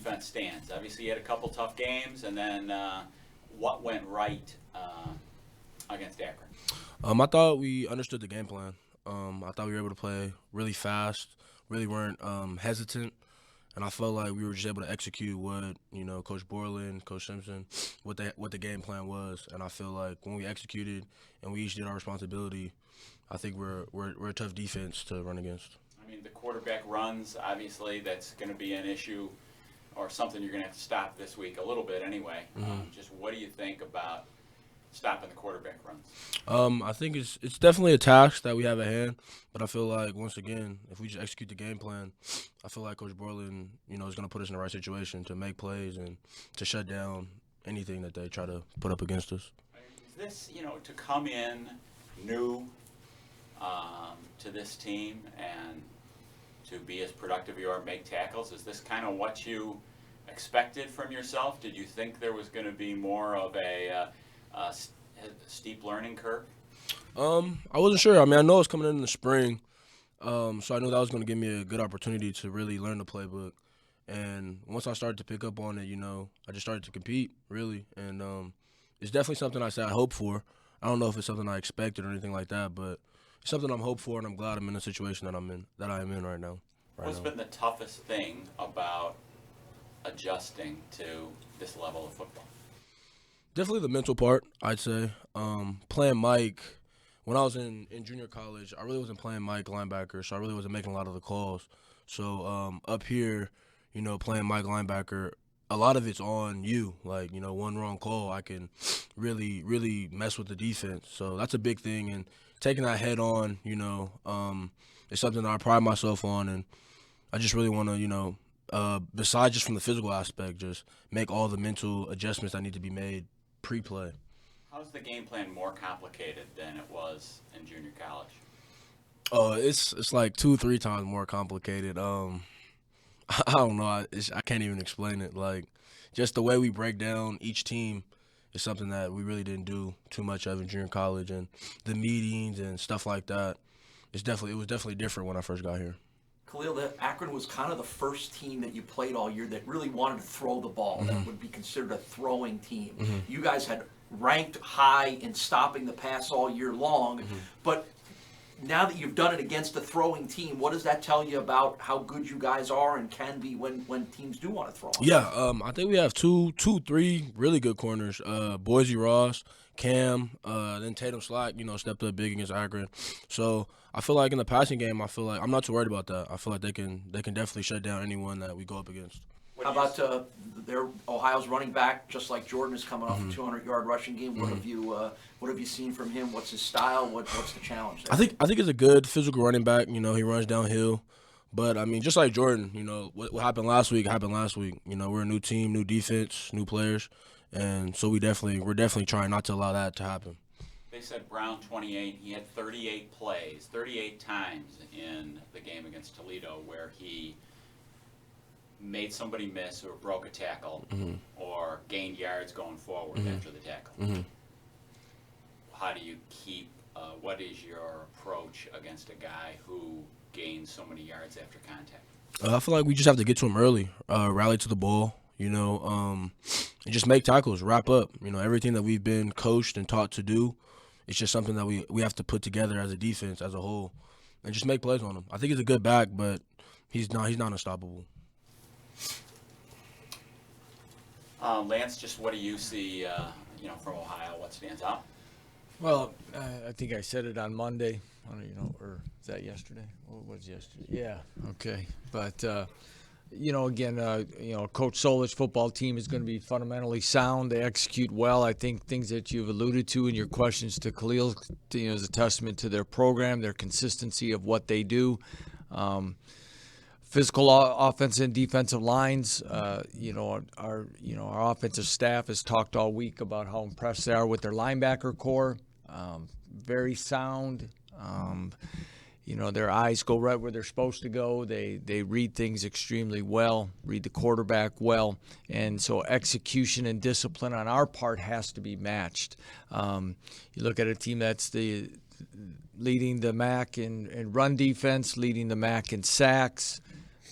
defense stands? Obviously, you had a couple tough games, and then what went right against Akron? I thought we understood the game plan. I thought we were able to play really fast, really weren't hesitant, and I felt like we were just able to execute what Coach Borland, Coach Simpson, what the game plan was. And I feel like when we executed and we each did our responsibility, I think we're a tough defense to run against. I mean, the quarterback runs, obviously, that's going to be an issue or something you're going to have to stop this week a little bit anyway. Just what do you think about stopping the quarterback runs? I think it's definitely a task that we have at hand, but I feel like once again, if we just execute the game plan, I feel like Coach Borland, is going to put us in the right situation to make plays and to shut down anything that they try to put up against us. Is this, to come in new to this team and to be as productive as you are, make tackles, is this kind of what you expected from yourself? Did you think there was going to be more of a steep learning curve? I wasn't sure. I mean, I know it's coming in the spring, so I knew that was going to give me a good opportunity to really learn the playbook. And once I started to pick up on it, I just started to compete, really. And it's definitely something I said I hope for. I don't know if it's something I expected or anything like that, but it's something I'm hopeful for, and I'm glad I'm in the situation that I am in right now. What's been the toughest thing about adjusting to this level of football? Definitely the mental part, I'd say. Playing Mike, when I was in junior college, I really wasn't playing Mike linebacker, so I really wasn't making a lot of the calls. So up here, playing Mike linebacker, a lot of it's on you. Like, one wrong call, I can really, really mess with the defense. So that's a big thing. And taking that head on, is something that I pride myself on. And I just really want to, besides just from the physical aspect, just make all the mental adjustments that need to be made pre-play. How's the game plan more complicated than it was in junior college? It's like 2-3 times more complicated. I don't know. I can't even explain it. Like, just the way we break down each team is something that we really didn't do too much of in junior college, and the meetings and stuff like that. It was definitely different when I first got here. Khalil, Akron was kind of the first team that you played all year that really wanted to throw the ball, that would be considered a throwing team. You guys had ranked high in stopping the pass all year long, but now that you've done it against a throwing team, what does that tell you about how good you guys are and can be when teams do want to throw? Yeah, I think we have three really good corners. Boise Ross, Cam, then Tatum Slack, stepped up big against Akron. So I feel like in the passing game, I'm not too worried about that. I feel like they can definitely shut down anyone that we go up against. How about Ohio's running back, just like Jordan, is coming off a 200-yard rushing game? What have you seen from him? What's his style? What's the challenge there? I think he's a good physical running back. He runs downhill. But I mean, just like Jordan, what happened last week happened last week. We're a new team, new defense, new players, and so we're definitely trying not to allow that to happen. They said Brown 28. He had 38 plays, 38 times in the game against Toledo where he made somebody miss or broke a tackle or gained yards going forward after the tackle. How do you keep, what is your approach against a guy who gains so many yards after contact? I feel like we just have to get to him early, rally to the ball, and just make tackles, wrap up. Everything that we've been coached and taught to do, it's just something that we have to put together as a defense, as a whole, and just make plays on him. I think he's a good back, but he's not unstoppable. Lance, just what do you see, from Ohio? What stands out? Well, I think I said it on Monday, or is that yesterday? What was yesterday? Yeah, okay. But, again, Coach Solich football team is going to be fundamentally sound. They execute well. I think things that you've alluded to in your questions to Khalil, is a testament to their program, their consistency of what they do. Physical offensive and defensive lines. Our offensive staff has talked all week about how impressed they are with their linebacker core. Very sound. Their eyes go right where they're supposed to go. They read things extremely well, read the quarterback well, and so execution and discipline on our part has to be matched. You look at a team that's leading the MAC in run defense, leading the MAC in sacks.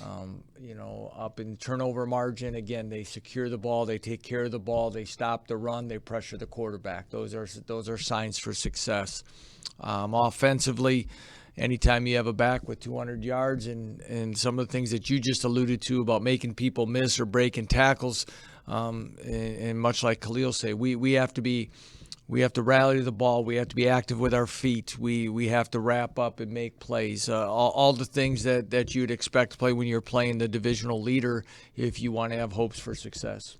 Up in turnover margin. Again, they secure the ball, they take care of the ball, they stop the run, they pressure the quarterback. Those are signs for success. Offensively, anytime you have a back with 200 yards and some of the things that you just alluded to about making people miss or breaking tackles, and much like Khalil say, we have to rally the ball. We have to be active with our feet. We have to wrap up and make plays. All the things that you'd expect to play when you're playing the divisional leader if you want to have hopes for success.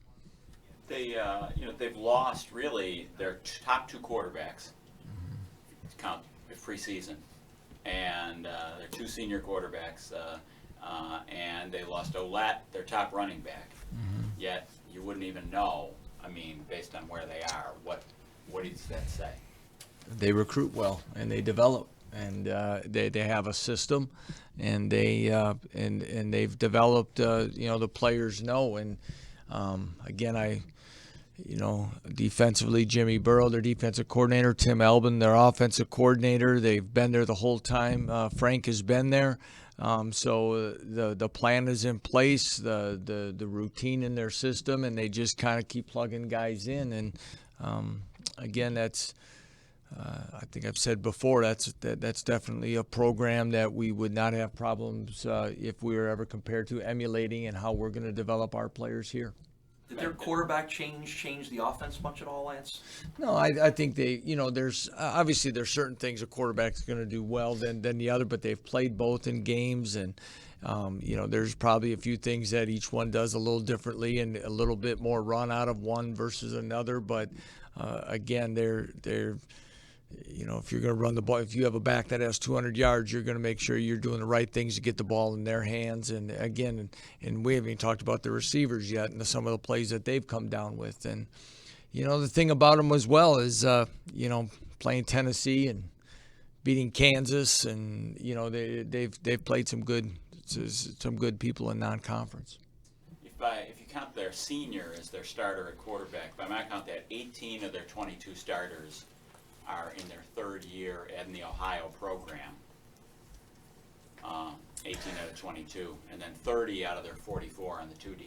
They've lost really their top two quarterbacks. Count the preseason, and their two senior quarterbacks, and they lost Olette, their top running back. Yet you wouldn't even know. I mean, based on where they are, what does that say? They recruit well and they develop, and they have a system, and they've developed. The players know, and again, defensively, Jimmy Burrow, their defensive coordinator, Tim Elbin, their offensive coordinator. They've been there the whole time. Frank has been there. So the plan is in place, the routine in their system, and they just kind of keep plugging guys in. And again, that's I think I've said before, that's definitely a program that we would not have problems if we were ever compared to emulating and how we're going to develop our players here. Did their quarterback change the offense much at all, Lance? No, I think they, there's obviously there's certain things a quarterback's going to do well than the other, but they've played both in games, and there's probably a few things that each one does a little differently and a little bit more run out of one versus another. But again, they're if you're going to run the ball, if you have a back that has 200 yards, you're going to make sure you're doing the right things to get the ball in their hands. And again, and we haven't even talked about the receivers yet and some of the plays that they've come down with. And, the thing about them as well is, playing Tennessee and beating Kansas, and, they've played some good people in non-conference. If you count their senior as their starter at quarterback, by my count, that 18 of their 22 starters are in their third year in the Ohio program. 18 out of 22, and then 30 out of their 44 on the 2D.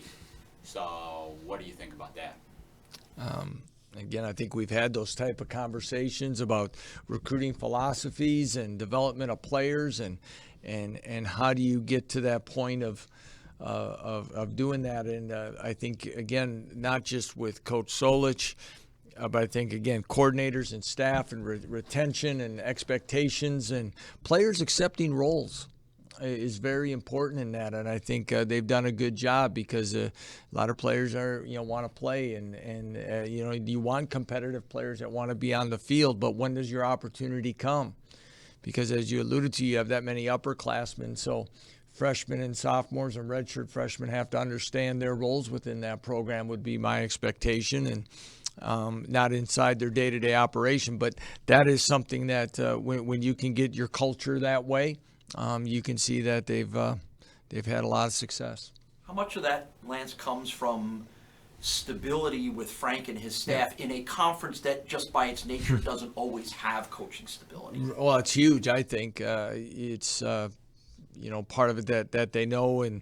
So what do you think about that? Again, I think we've had those type of conversations about recruiting philosophies and development of players, and how do you get to that point of doing that. And I think, again, not just with Coach Solich, but I think, again, coordinators and staff and retention and expectations and players accepting roles is very important in that. And I think they've done a good job, because a lot of players want to play, and you want competitive players that want to be on the field. But when does your opportunity come? Because as you alluded to, you have that many upperclassmen. So freshmen and sophomores and redshirt freshmen have to understand their roles within that program, would be my expectation. And not inside their day-to-day operation, but that is something that when you can get your culture that way, you can see that they've had a lot of success. How much of that, Lance, comes from stability with Frank and his staff in a conference that just by its nature doesn't always have coaching stability? Well, it's huge. I think it's part of it that they know, and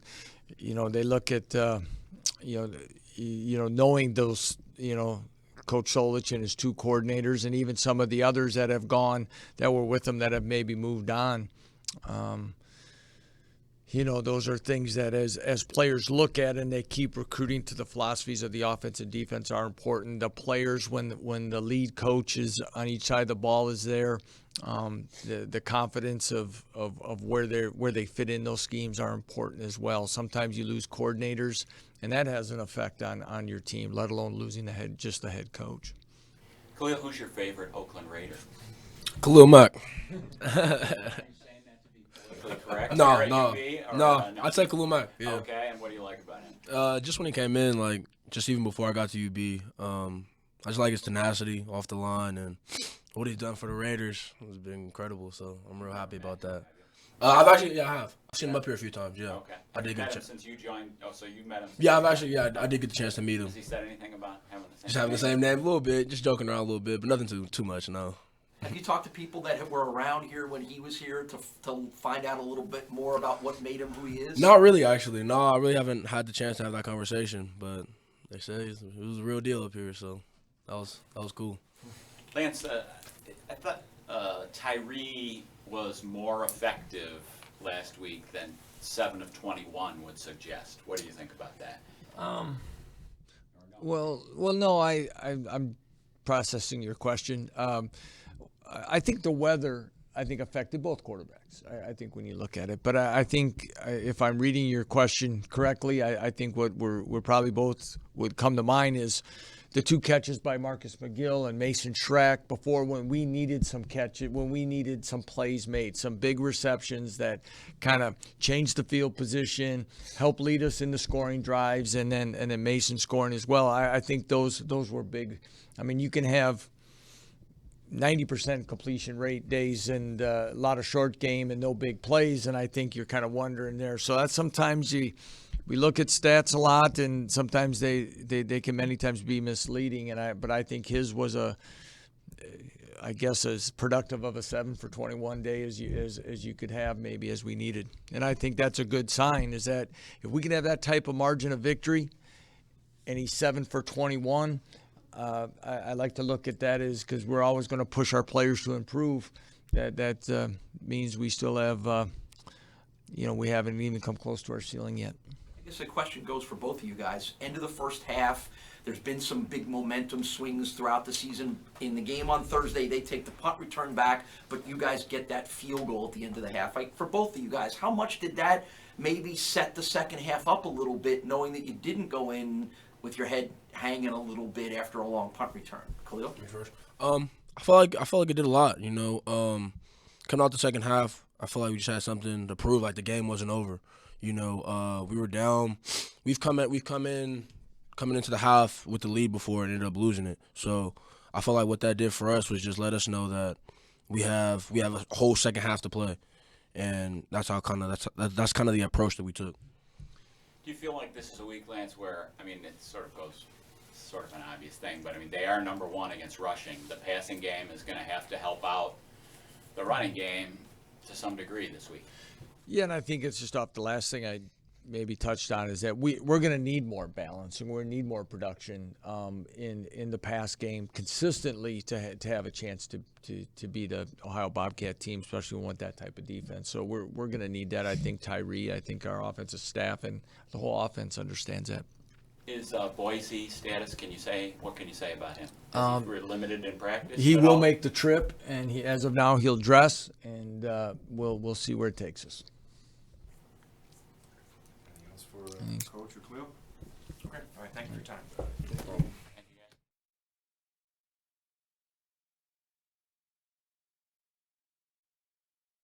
they look at knowing those Coach Solich and his two coordinators, and even some of the others that have gone, that were with him, that have maybe moved on. Those are things that as players look at, and they keep recruiting to the philosophies of the offense and defense, are important. The players, when the lead coach is on each side of the ball is there, the confidence of where they fit in those schemes are important as well. Sometimes you lose coordinators, and that has an effect on your team, let alone losing the head coach. Khalil, who's your favorite Oakland Raider? Khalil Mack. Correct? No. I'd say Khalil Mack. Yeah. Okay, and what do you like about him? Just when he came in, just even before I got to UB, I just like his tenacity off the line, and what he's done for the Raiders has been incredible. So I'm real happy about that. I have. I've seen him up here a few times. Yeah. Okay. I did get him since you joined. Oh, so you met him. Yeah, I did get the chance to meet him. Has he said anything about having the same? Just having the same name a little bit, just joking around a little bit, but nothing too much. No. Have you talked to people that were around here when he was here to find out a little bit more about what made him who he is? Not really, actually. No, I really haven't had the chance to have that conversation. But they say it was a real deal up here, so that was cool. Lance, I thought Tyree was more effective last week than 7 of 21 would suggest. What do you think about that? Well, no, I'm processing your question. I think the weather, affected both quarterbacks. I think when you look at it, but I think if I'm reading your question correctly, I think what we're probably both would come to mind is the 2 catches by Marcus McGill and Mason Schrack before, when we needed some catches, when we needed some plays made, some big receptions that kind of changed the field position, helped lead us into scoring drives, and then Mason scoring as well. I think those were big. I mean, you can have 90% completion rate days and a lot of short game and no big plays, and I think you're kind of wondering there. So that's sometimes we look at stats a lot, and sometimes they can many times be misleading. But I think his was as productive of a 7 for 21 day as you could have, maybe, as we needed. And I think that's a good sign, is that if we can have that type of margin of victory, and he's 7 for 21. I like to look at that as, because we're always going to push our players to improve. That means we still have, we haven't even come close to our ceiling yet. I guess the question goes for both of you guys. End of the first half, there's been some big momentum swings throughout the season. In the game on Thursday, they take the punt return back, but you guys get that field goal at the end of the half. For both of you guys, how much did that maybe set the second half up a little bit, knowing that you didn't go in with your head hanging a little bit after a long punt return? Khalil? Me first. I felt like it did a lot. Coming out the second half, I feel like we just had something to prove. Like, the game wasn't over. We were down. We've come in coming into the half with the lead before and ended up losing it. So I felt like what that did for us was just let us know that we have a whole second half to play, and that's how that's kind of the approach that we took. Do you feel like this is a week, Lance, where, it sort of an obvious thing, but they are number 1 against rushing. The passing game is going to have to help out the running game to some degree this week. Yeah, and I think it's just off the last thing I maybe touched on, is that we're going to need more balance, and we're going to need more production in the pass game consistently to have a chance to beat the Ohio Bobcat team, especially when we want that type of defense. So we're going to need that. I think Tyree, I think our offensive staff, and the whole offense understands that. Is Boise status? What can you say about him? We're limited in practice. He will make the trip, and as of now, he'll dress, and we'll see where it takes us. Anything else for Coach or Khalil? Okay. All right. Thank you for your time.